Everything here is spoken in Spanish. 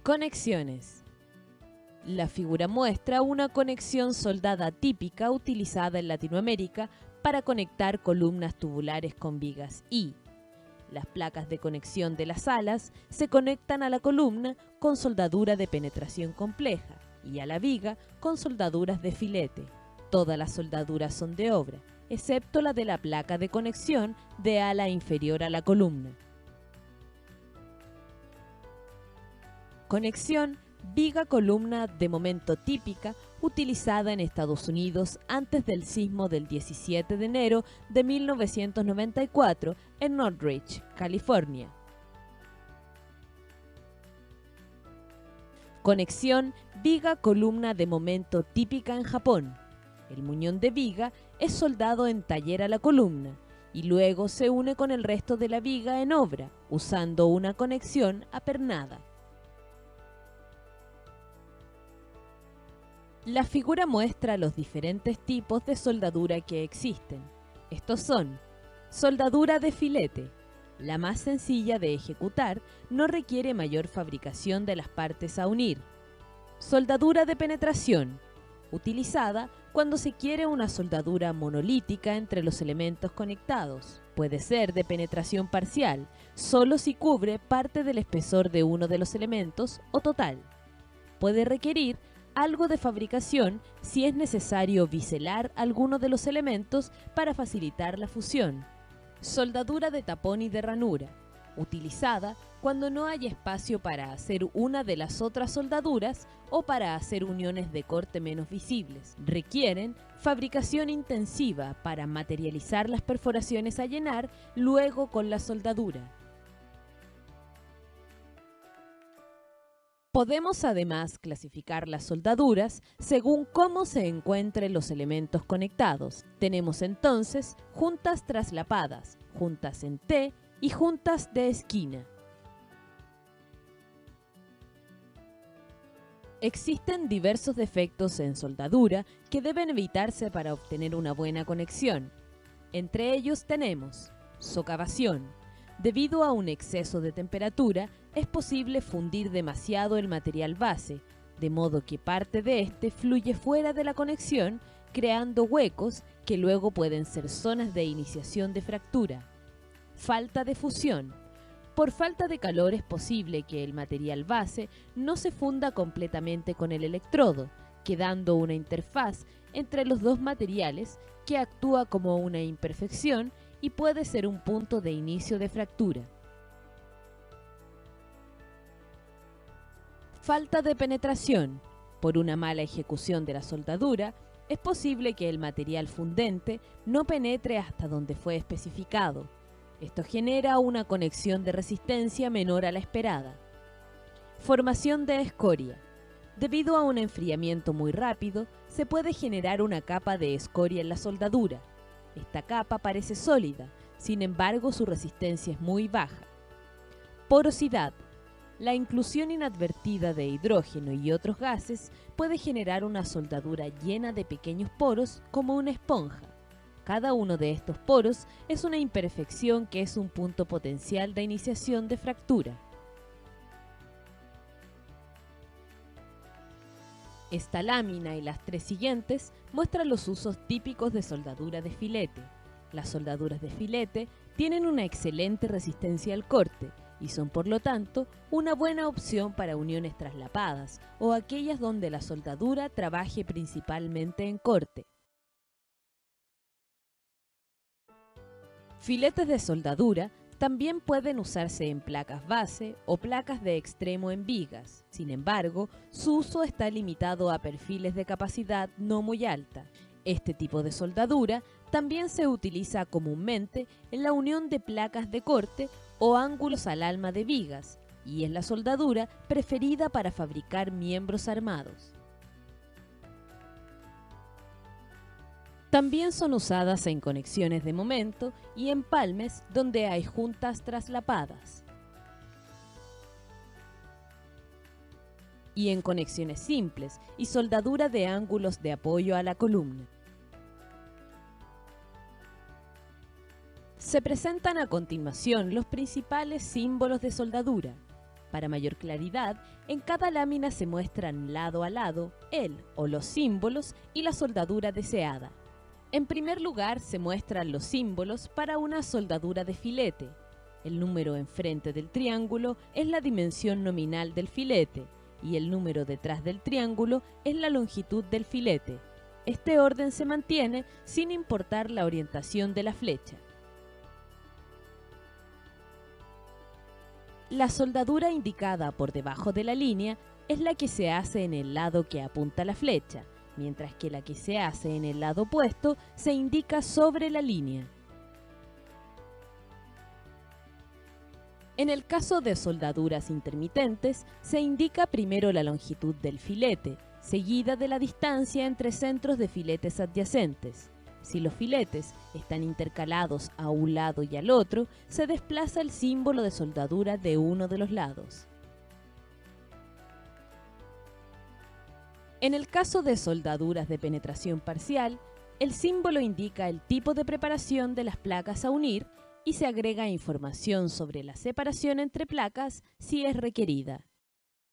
Conexiones. La figura muestra una conexión soldada típica utilizada en Latinoamérica para conectar columnas tubulares con vigas y las placas de conexión de las alas se conectan a la columna con soldadura de penetración compleja y a la viga con soldaduras de filete. Todas las soldaduras son de obra, excepto la de la placa de conexión de ala inferior a la columna. Conexión viga-columna de momento típica utilizada en Estados Unidos antes del sismo del 17 de enero de 1994 en Northridge, California. Conexión viga-columna de momento típica en Japón. El muñón de viga es soldado en taller a la columna y luego se une con el resto de la viga en obra, usando una conexión apernada. La figura muestra los diferentes tipos de soldadura que existen. Estos son: soldadura de filete, la más sencilla de ejecutar, no requiere mayor fabricación de las partes a unir. Soldadura de penetración, utilizada cuando se quiere una soldadura monolítica entre los elementos conectados. Puede ser de penetración parcial, solo si cubre parte del espesor de uno de los elementos o total. Puede requerir algo de fabricación si es necesario biselar alguno de los elementos para facilitar la fusión. Soldadura de tapón y de ranura, utilizada cuando no hay espacio para hacer una de las otras soldaduras o para hacer uniones de corte menos visibles. Requieren fabricación intensiva para materializar las perforaciones a llenar luego con la soldadura. Podemos además clasificar las soldaduras según cómo se encuentren los elementos conectados. Tenemos entonces juntas traslapadas, juntas en T y juntas de esquina. Existen diversos defectos en soldadura que deben evitarse para obtener una buena conexión. Entre ellos tenemos socavación. Debido a un exceso de temperatura, es posible fundir demasiado el material base, de modo que parte de este fluye fuera de la conexión, creando huecos que luego pueden ser zonas de iniciación de fractura. Falta de fusión. Por falta de calor es posible que el material base no se funda completamente con el electrodo, quedando una interfaz entre los dos materiales que actúa como una imperfección y puede ser un punto de inicio de fractura. Falta de penetración. Por una mala ejecución de la soldadura, es posible que el material fundente no penetre hasta donde fue especificado. Esto genera una conexión de resistencia menor a la esperada. Formación de escoria. Debido a un enfriamiento muy rápido, se puede generar una capa de escoria en la soldadura. Esta capa parece sólida, sin embargo su resistencia es muy baja. Porosidad. La inclusión inadvertida de hidrógeno y otros gases puede generar una soldadura llena de pequeños poros como una esponja. Cada uno de estos poros es una imperfección que es un punto potencial de iniciación de fractura. Esta lámina y las tres siguientes muestran los usos típicos de soldadura de filete. Las soldaduras de filete tienen una excelente resistencia al corte y son por lo tanto una buena opción para uniones traslapadas o aquellas donde la soldadura trabaje principalmente en corte. Filetes de soldadura también pueden usarse en placas base o placas de extremo en vigas. Sin embargo, su uso está limitado a perfiles de capacidad no muy alta. Este tipo de soldadura también se utiliza comúnmente en la unión de placas de corte o ángulos al alma de vigas, y es la soldadura preferida para fabricar miembros armados. También son usadas en conexiones de momento y empalmes donde hay juntas traslapadas. Y en conexiones simples y soldadura de ángulos de apoyo a la columna. Se presentan a continuación los principales símbolos de soldadura. Para mayor claridad, en cada lámina se muestran lado a lado el o los símbolos y la soldadura deseada. En primer lugar, se muestran los símbolos para una soldadura de filete. El número enfrente del triángulo es la dimensión nominal del filete y el número detrás del triángulo es la longitud del filete. Este orden se mantiene sin importar la orientación de la flecha. La soldadura indicada por debajo de la línea es la que se hace en el lado que apunta la flecha, mientras que la que se hace en el lado opuesto se indica sobre la línea. En el caso de soldaduras intermitentes, se indica primero la longitud del filete, seguida de la distancia entre centros de filetes adyacentes. Si los filetes están intercalados a un lado y al otro, se desplaza el símbolo de soldadura de uno de los lados. En el caso de soldaduras de penetración parcial, el símbolo indica el tipo de preparación de las placas a unir y se agrega información sobre la separación entre placas si es requerida.